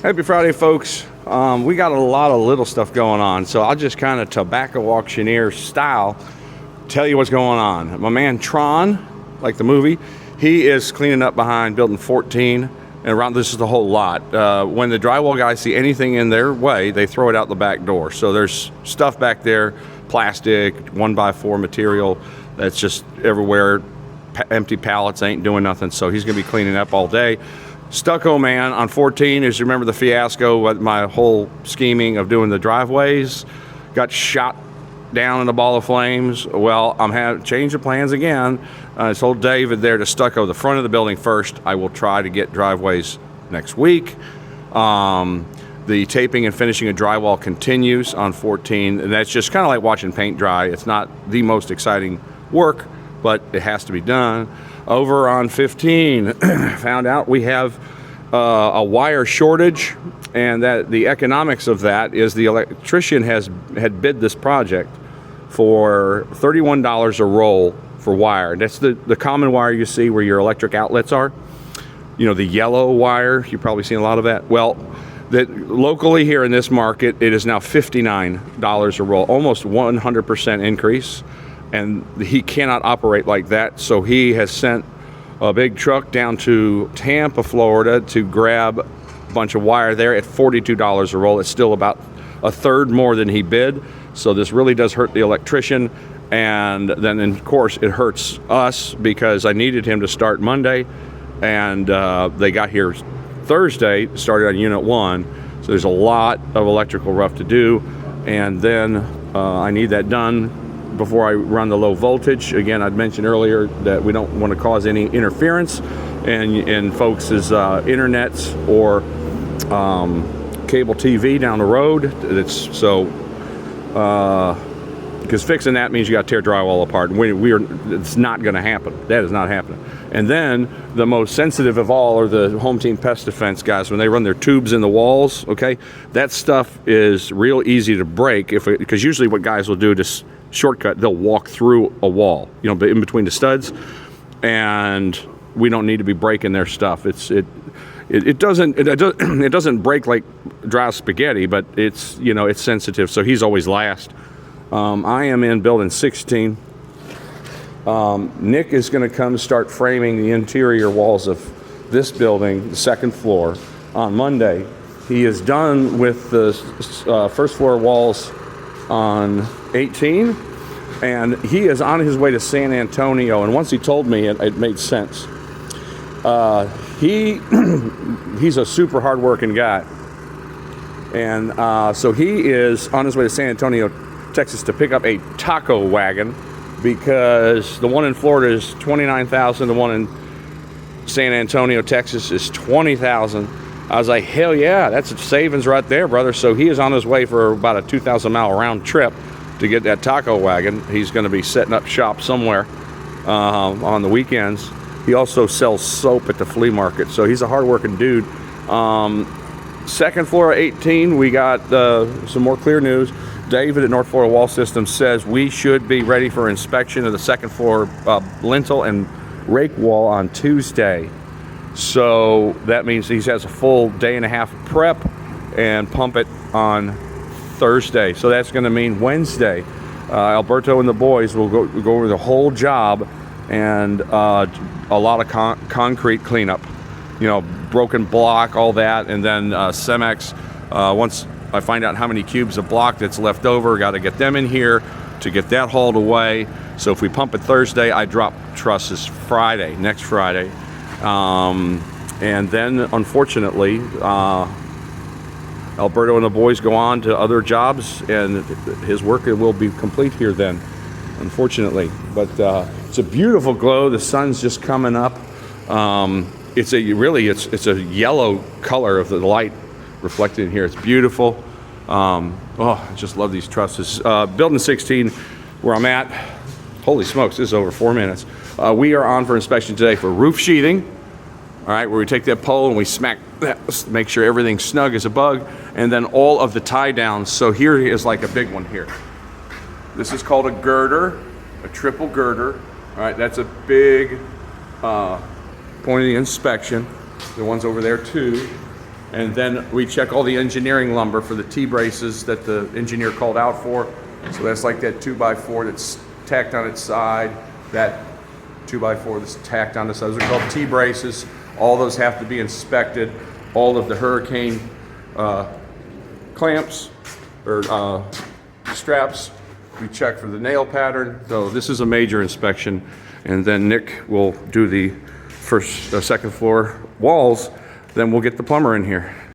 Happy Friday, folks. We got a lot of little stuff going on, so I'll just kind of tobacco auctioneer style tell you what's going on. My man Tron, like the movie, he is cleaning up behind building 14 and around. This is the whole lot. When the drywall guys see anything in their way, they throw it out the back door. So there's stuff back there, plastic, 1x4 material that's just everywhere. Empty pallets ain't doing nothing, so he's gonna be cleaning up all day. Stucco man on 14, as you remember the fiasco with my whole scheming of doing the driveways, got shot down in a ball of flames. Well, I'm changed the plans again. I told David there to stucco the front of the building first. I will try to get driveways next week. The taping and finishing of drywall continues on 14, and that's just kind of like watching paint dry. It's not the most exciting work, but it has to be done. Over on 15, found out we have a wire shortage, and that the economics of that is the electrician had bid this project for $31 a roll for wire. That's the common wire you see where your electric outlets are. You know, the yellow wire, you've probably seen a lot of that. Well, that locally here in this market, it is now $59 a roll, almost 100% increase. And he cannot operate like that, so he has sent a big truck down to Tampa, Florida to grab a bunch of wire there at $42 a roll. It's still about a third more than he bid, so this really does hurt the electrician. And then, of course, it hurts us because I needed him to start Monday, and they got here Thursday, started on Unit 1, so there's a lot of electrical rough to do, and then I need that done before I run the low voltage. Again, I'd mentioned earlier that we don't want to cause any interference in folks' internets or cable TV down the road. Because fixing that means you got to tear drywall apart, and it's not going to happen. That is not happening. And then the most sensitive of all are the Home Team Pest Defense guys. When they run their tubes in the walls, okay, that stuff is real easy to break because usually what guys will do to shortcut, they'll walk through a wall, you know, in between the studs, and we don't need to be breaking their stuff. It doesn't break like dry spaghetti, but it's, you know, it's sensitive, so he's always last. I am in building 16. Nick is going to come start framing the interior walls of this building, the second floor, on Monday. He is done with the first floor walls on 18, and he is on his way to San Antonio. And once he told me, it made sense. He's a super hard-working guy, and so he is on his way to San Antonio, Texas, to pick up a taco wagon, because the one in Florida is $29,000, the one in San Antonio, Texas is $20,000. I was like, hell yeah, that's a savings right there, brother. So he is on his way for about a 2,000-mile round trip to get that taco wagon. He's going to be setting up shop somewhere on the weekends. He also sells soap at the flea market, so he's a hard-working dude. Second floor of 18, we got some more clear news. David at North Florida Wall Systems says we should be ready for inspection of the second floor lintel and rake wall on Tuesday. So that means he has a full day and a half of prep and pump it on Thursday. So that's going to mean Wednesday, Alberto and the boys will go over the whole job and a lot of concrete cleanup. You know, broken block, all that, and then Cemex. Once I find out how many cubes of block that's left over, got to get them in here to get that hauled away. So if we pump it Thursday, I drop trusses next Friday. And then, unfortunately, Alberto and the boys go on to other jobs, and his work will be complete here then, unfortunately. But it's a beautiful glow. The sun's just coming up. It's a yellow color of the light reflected in here. It's beautiful. I just love these trusses. Building 16, where I'm at. Holy smokes, this is over 4 minutes. We are on for inspection today for roof sheathing. All right, where we take that pole and we smack that, make sure everything's snug as a bug, and then all of the tie downs. So here is like a big one here. This is called a girder, a triple girder. All right, that's a big point of the inspection. The one's over there too. And then we check all the engineering lumber for the T-braces that the engineer called out for. So that's like that 2x4 that's tacked on its side, that 2x4 that's tacked on the side. Those are called T-braces. All those have to be inspected. All of the hurricane clamps or straps, we check for the nail pattern. So this is a major inspection. And then Nick will do the second floor walls. Then we'll get the plumber in here.